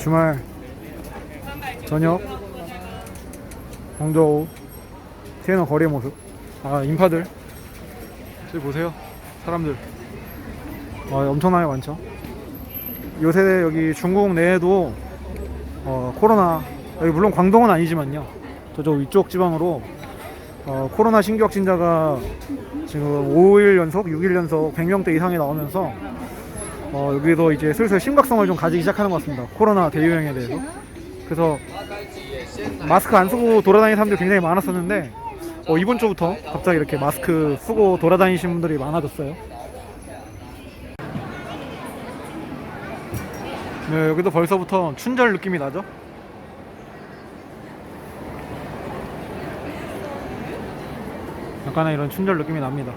주말 저녁 광저우 티에너 거리의 모습. 인파들 저기 보세요. 사람들 엄청나게 많죠. 요새 여기 중국 내에도 코로나, 여기 물론 광동은 아니지만요, 저쪽 위쪽 지방으로 코로나 신규 확진자가 지금 5일 연속, 6일 연속 100명대 이상이 나오면서 여기도 이제 슬슬 심각성을 좀 가지기 시작하는 것 같습니다. 코로나 대유행에 대해서. 그래서 마스크 안 쓰고 돌아다니는 사람들이 굉장히 많았었는데 이번 주부터 갑자기 이렇게 마스크 쓰고 돌아다니시는 분들이 많아졌어요. 네, 여기도 벌써부터 춘절 느낌이 나죠? 약간의 이런 춘절 느낌이 납니다.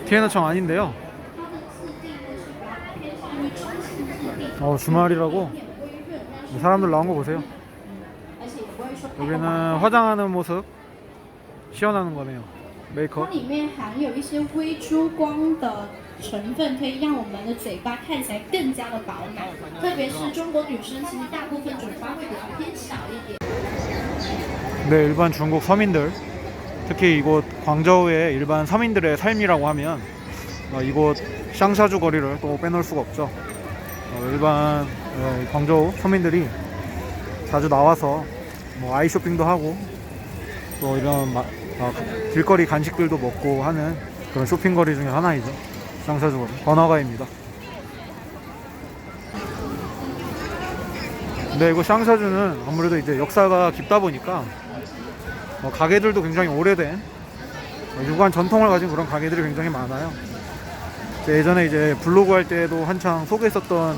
티에너청 아닌데요. 주말이라고 사람들 나온 거 보세요. 여기는 화장하는 모습 시연하는 거네요. 메이크업. 它里面含有一些微珠光的成分，可以让我们的嘴巴看起来更加的饱满。特别是中国女生，其实大部分嘴巴会比较偏小一点。 네, 일반 중국 서민들, 특히 이곳 광저우의 일반 서민들의 삶이라고 하면 이곳 샹샤주 거리를 또 빼놓을 수가 없죠. 일반 광저우 서민들이 자주 나와서 아이 쇼핑도 하고 또 이런 길거리 간식들도 먹고 하는 그런 쇼핑거리 중에 하나이죠. 샹샤주 거리 번화가입니다. 근데 이거 샹샤주는 아무래도 이제 역사가 깊다 보니까 가게들도 굉장히 오래된 유구한 전통을 가진 그런 가게들이 굉장히 많아요. 예전에 이제 블로그 할 때도 한창 소개했었던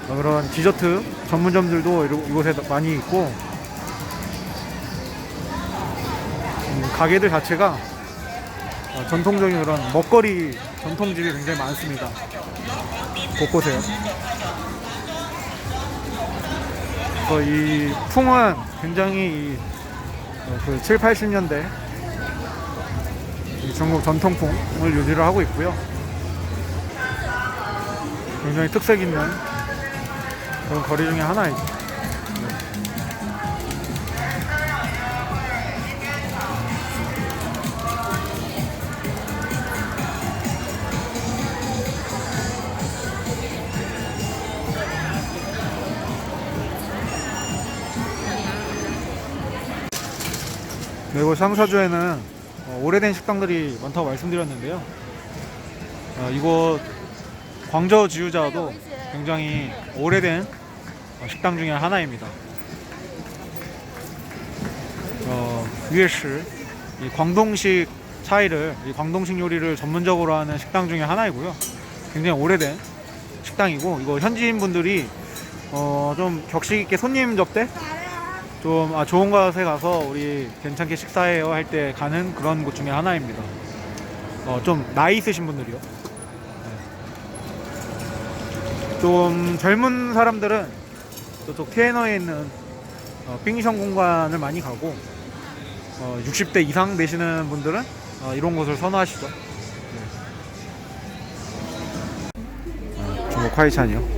그런 디저트 전문점들도 이곳에 많이 있고, 가게들 자체가 전통적인 그런 먹거리 전통집이 굉장히 많습니다. 곳곳에요. 그래서 이 풍은 굉장히 그 7, 80년대 중국 전통풍을 유지를 하고 있고요. 굉장히 특색 있는 그런 거리 중에 하나이죠. 그리고 샹샤주에는 오래된 식당들이 많다고 말씀드렸는데요. 이곳 광저우 지유자도 굉장히 오래된 식당 중에 하나입니다. 유에시, 이 광동식 차이를, 이 광동식 요리를 전문적으로 하는 식당 중에 하나이고요. 굉장히 오래된 식당이고, 이거 현지인 분들이 좀 격식 있게 손님 접대, 좀 좋은 곳에 가서 우리 괜찮게 식사해요 할 때 가는 그런 곳 중에 하나입니다. 좀 나이 있으신 분들이요. 좀 젊은 사람들은 저쪽 티에너에 있는 빙숑 공간을 많이 가고, 60대 이상 되시는 분들은 이런 곳을 선호하시죠. 중국 화이찬이요.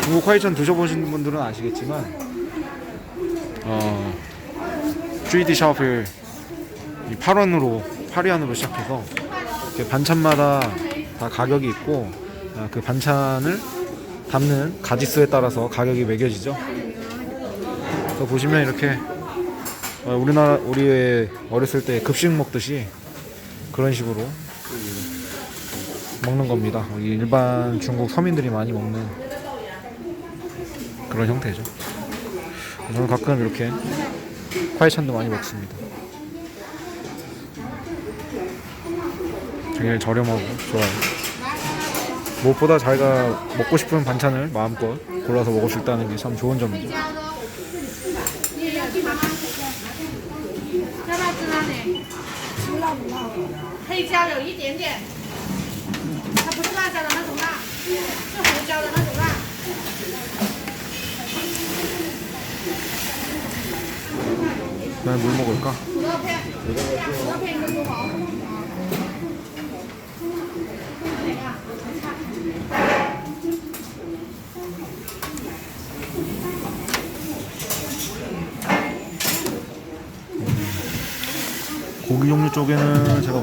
중국 화이천 드셔보신 분들은 아시겠지만 GD 샤오필 8원으로 8위안으로 시작해서 반찬마다 다 가격이 있고, 그 반찬을 담는 가지수에 따라서 가격이 매겨지죠. 그래서 보시면 이렇게 우리의 어렸을 때 급식 먹듯이 그런 식으로 먹는 겁니다. 일반 중국 서민들이 많이 먹는 그런 형태죠. 저는 가끔 이렇게 화이찬도 많이 먹습니다. 굉장히 저렴하고 좋아요. 무엇보다 자기가 먹고 싶은 반찬을 마음껏 골라서 먹을 수 있다는 게 참 좋은 점이죠. 你要吃吗？要不要吃辣的？不辣不辣。黑椒有一点点，它不是辣椒的那种辣，是胡椒的那种辣。 난 뭘 먹을까? 土豆片，土豆片一个多毛。 고기 종류 쪽에는 제가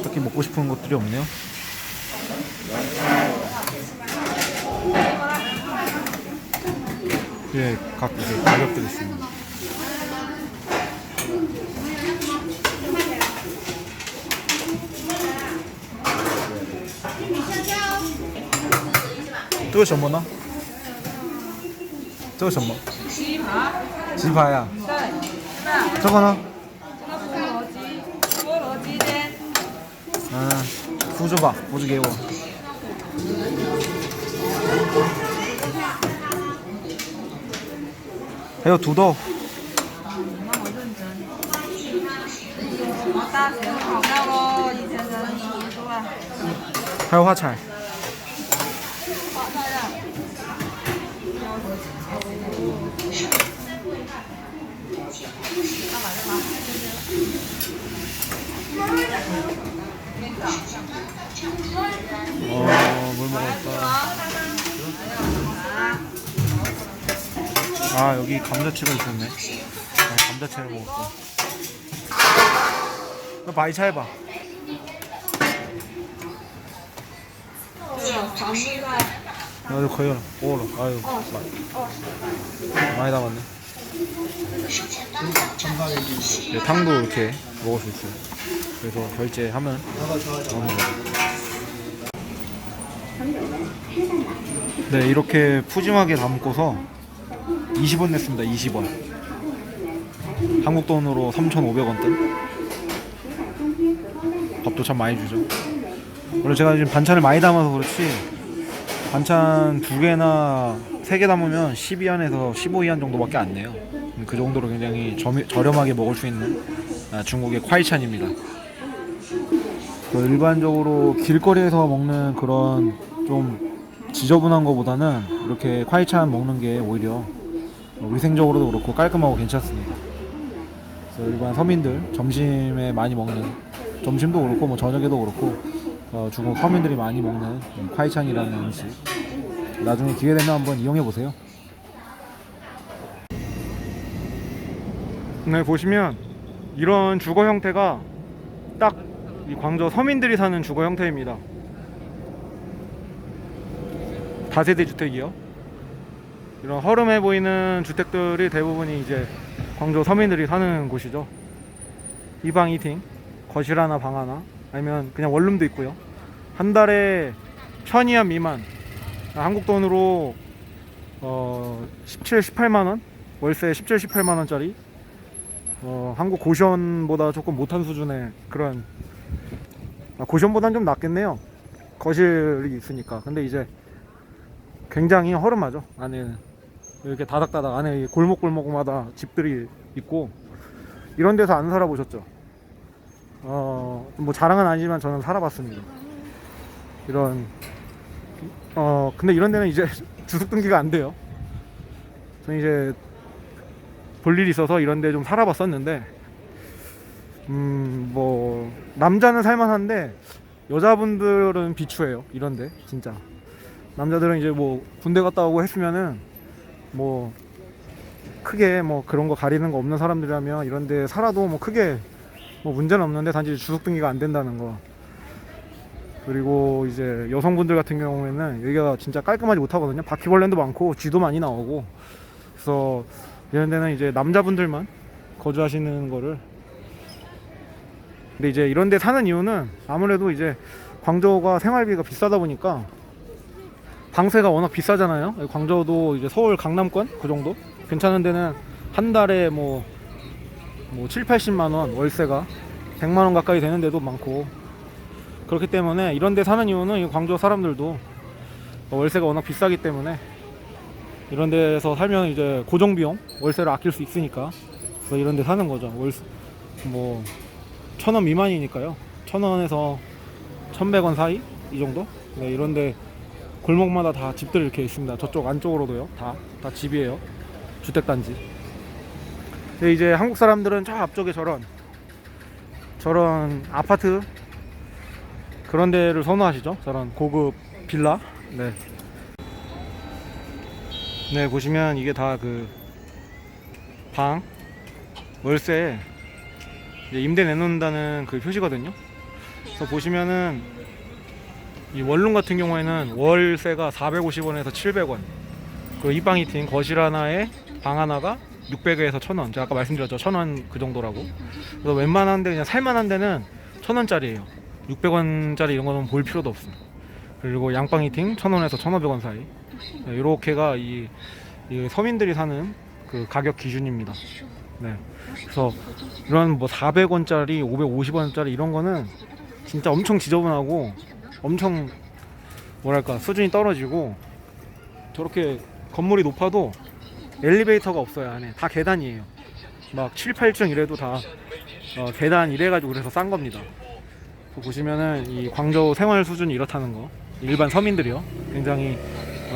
딱히 먹고 싶은 것들이 없네요. 예, 각 이제 가격들이 있습니다. 이거 什么呢? 这个什么? 鸡排呀. 这个呢? 嗯，敷着吧，敷着给我。还有土豆。还有花菜。뭘 먹을까? 아, 여기 감자채가 있었네. 아, 감자채를 먹었고. 나 마이차 해봐. 아유, 거의 오라. 아유, 많이 담았네. 네, 탕도 이렇게 먹을 수 있어요. 그래서 결제하면 나오는 거죠. 네, 이렇게 푸짐하게 담고서 20원 냈습니다. 20원. 한국 돈으로 3,500원 돈. 밥도 참 많이 주죠. 원래 제가 지금 반찬을 많이 담아서 그렇지 반찬 2개나 3개 담으면 12안에서 15위안 정도밖에 안 내요. 그 정도로 굉장히 저렴하게 먹을 수 있는 중국의 콰이찬입니다. 일반적으로 길거리에서 먹는 그런 좀 지저분한 거보다는 이렇게 콰이찬 먹는 게 오히려 위생적으로도 그렇고 깔끔하고 괜찮습니다. 그래서 일반 서민들 점심에 많이 먹는, 점심도 그렇고 뭐 저녁에도 그렇고 중국 서민들이 많이 먹는 콰이찬이라는 음식, 나중에 기회 되면 한번 이용해 보세요. 네, 보시면 이런 주거 형태가 딱 이 광저우 서민들이 사는 주거 형태입니다. 다세대 주택이요. 이런 허름해 보이는 주택들이 대부분이 이제 광저우 서민들이 사는 곳이죠. 이방 2팀, 거실 하나, 방 하나, 아니면 그냥 원룸도 있고요. 한 달에 1,000위안 미만, 한국 돈으로 17, 18만원? 월세 17, 18만원짜리 한국 고시원보다 조금 못한 수준의 그런, 고시원보다는 좀 낫겠네요. 거실이 있으니까. 근데 이제 굉장히 허름하죠. 안에는 이렇게 다닥다닥 안에 골목골목마다 집들이 있고, 이런 데서 안 살아보셨죠? 뭐 자랑은 아니지만 저는 살아봤습니다. 이런 근데 이런 데는 이제 주택등기가 안 돼요. 저는 이제 볼 일이 있어서 이런 데 좀 살아봤었는데, 뭐 남자는 살만한데 여자분들은 비추해요. 이런데 진짜 남자들은 이제 뭐 군대 갔다 오고 했으면은 뭐 크게 뭐 그런 거 가리는 거 없는 사람들이라면 이런데 살아도 뭐 크게 뭐 문제는 없는데, 단지 주택등기가 안 된다는 거. 그리고 이제 여성분들 같은 경우에는 여기가 진짜 깔끔하지 못하거든요. 바퀴벌레도 많고 쥐도 많이 나오고. 그래서 이런 데는 이제 남자분들만 거주하시는 거를. 근데 이제 이런 데 사는 이유는 아무래도 이제 광저우가 생활비가 비싸다 보니까, 방세가 워낙 비싸잖아요. 광저우도 이제 서울 강남권 그 정도 괜찮은 데는 한 달에 뭐 7, 80만원 월세가 100만원 가까이 되는 데도 많고. 그렇기 때문에 이런 데 사는 이유는 이 광저우 사람들도 월세가 워낙 비싸기 때문에 이런 데서 살면 이제 고정 비용 월세를 아낄 수 있으니까 그래서 이런 데 사는 거죠. 월세 뭐 1,000원 미만이니까요. 1,000원에서 1,100원 사이 이 정도. 네, 이런데 골목마다 다 집들 이렇게 있습니다. 저쪽 안쪽으로도요. 다 집이에요. 주택단지. 근데 이제 한국 사람들은 저 앞쪽에 저런 아파트 그런 데를 선호하시죠. 저런 고급 빌라. 네. 네, 보시면 이게 다 그 방 월세 이제 임대 내놓는다는 그 표시거든요. 그래서 보시면은 이 원룸 같은 경우에는 월세가 450원에서 700원. 그 이방 히팅 거실 하나에 방 하나가 600에서 1,000원. 제가 아까 말씀드렸죠. 1,000원 그 정도라고. 그래서 웬만한데 그냥 살만한 데는 1,000원짜리예요. 600원짜리 이런 거는 볼 필요도 없어요. 그리고 양방 히팅 1,000원에서 1,500원 사이. 이렇게가 이 서민들이 사는 그 가격 기준입니다. 네. 그래서 이런 뭐 400원짜리, 550원짜리 이런 거는 진짜 엄청 지저분하고 엄청 뭐랄까 수준이 떨어지고 저렇게 건물이 높아도 엘리베이터가 없어요. 안에 다 계단이에요. 막 7, 8층 이래도 다 계단 이래가지고 그래서 싼 겁니다. 보시면은 이 광저우 생활 수준이 이렇다는 거. 일반 서민들이요. 굉장히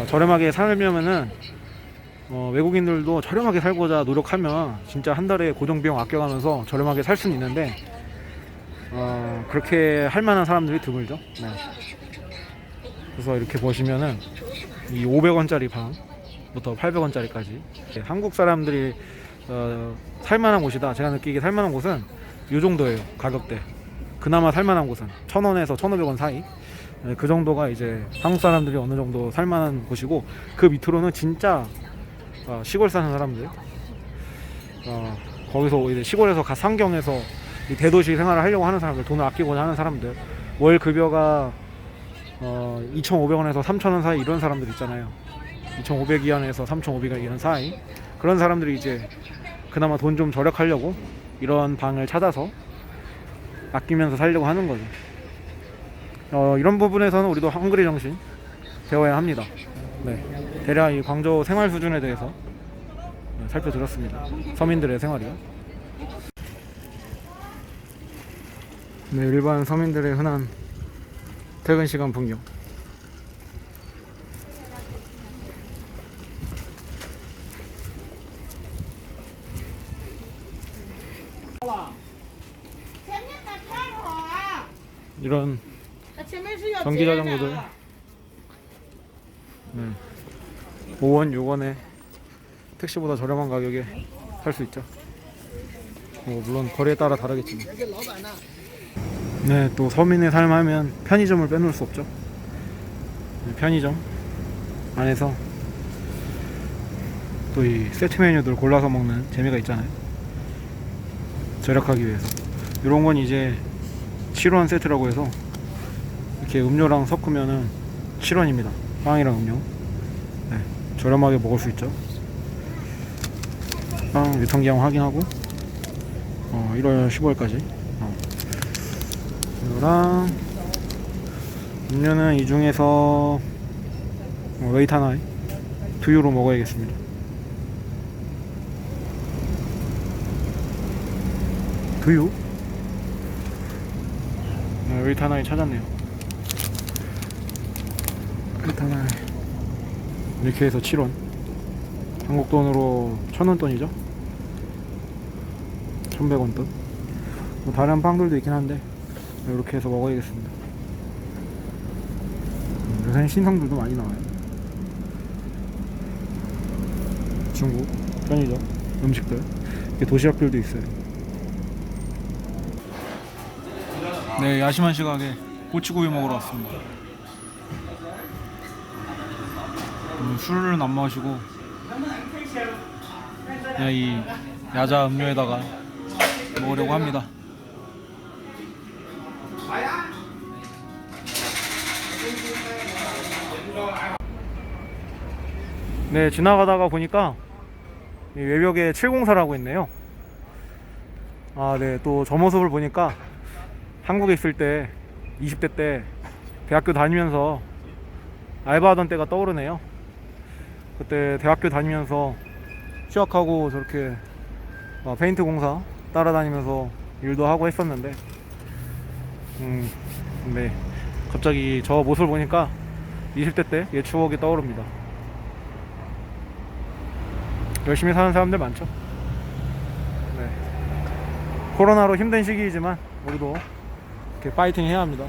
저렴하게 살려면은 외국인들도 저렴하게 살고자 노력하면 진짜 한 달에 고정비용 아껴가면서 저렴하게 살 수는 있는데 그렇게 할 만한 사람들이 드물죠. 네. 그래서 이렇게 보시면은 이 500원짜리 방부터 800원짜리까지 한국 사람들이 살만한 곳이다. 제가 느끼기에 살만한 곳은 이 정도예요. 가격대. 그나마 살만한 곳은 1,000원에서 1,500원 사이. 그 정도가 이제 한국 사람들이 어느 정도 살만한 곳이고 그 밑으로는 진짜 시골 사는 사람들 거기서 이제 시골에서 상경해서 이 대도시 생활을 하려고 하는 사람들, 돈을 아끼고자 하는 사람들, 월 급여가 2,500원에서 3,000원 사이 이런 사람들 있잖아요. 2,500위안에서 3,500위안 사이. 그런 사람들이 이제 그나마 돈 좀 절약하려고 이런 방을 찾아서 아끼면서 살려고 하는 거죠. 이런 부분에서는 우리도 헝그리 정신 배워야 합니다. 네. 대략 이 광저우 생활 수준에 대해서 살펴드렸습니다. 서민들의 생활이요. 네, 일반 서민들의 흔한 퇴근 시간 풍경. 이런 전기 자전거들 5원, 6원에 택시보다 저렴한 가격에 살 수 있죠. 물론 거리에 따라 다르겠지만. 네, 또 서민의 삶 하면 편의점을 빼놓을 수 없죠. 편의점 안에서 또 이 세트 메뉴들 골라서 먹는 재미가 있잖아요. 절약하기 위해서. 이런 건 이제 7원 세트라고 해서 이렇게 음료랑 섞으면은 7원입니다. 빵이랑 음료. 네, 저렴하게 먹을 수 있죠. 빵 유통기한 확인하고 1월 15일까지. 이거랑 음료는 이 중에서 웨이타나이 두유로 먹어야겠습니다. 두유? 네, 웨이타나이 찾았네요. 웨이타나이 이렇게 해서 7원. 한국 돈으로 1,000원 돈이죠. 1,100원 돈. 뭐 다른 빵들도 있긴 한데 이렇게 해서 먹어야겠습니다. 요새는 신상들도 많이 나와요. 중국 편의점 음식들, 이렇게 도시락들도 있어요. 네, 야심한 시각에 꼬치구이 먹으러 왔습니다. 술은 안 마시고 그냥 이 야자 음료에다가 먹으려고 합니다. 네, 지나가다가 보니까 이 외벽에 704라고 있네요. 네, 또 저 모습을 보니까 한국에 있을 때 20대 때 대학교 다니면서 알바하던 때가 떠오르네요. 그때 대학교 다니면서 휴학하고 저렇게 페인트 공사 따라다니면서 일도 하고 했었는데, 근데 갑자기 저 모습을 보니까 20대 때 옛 추억이 떠오릅니다. 열심히 사는 사람들 많죠. 네. 코로나로 힘든 시기이지만 우리도 이렇게 파이팅 해야 합니다.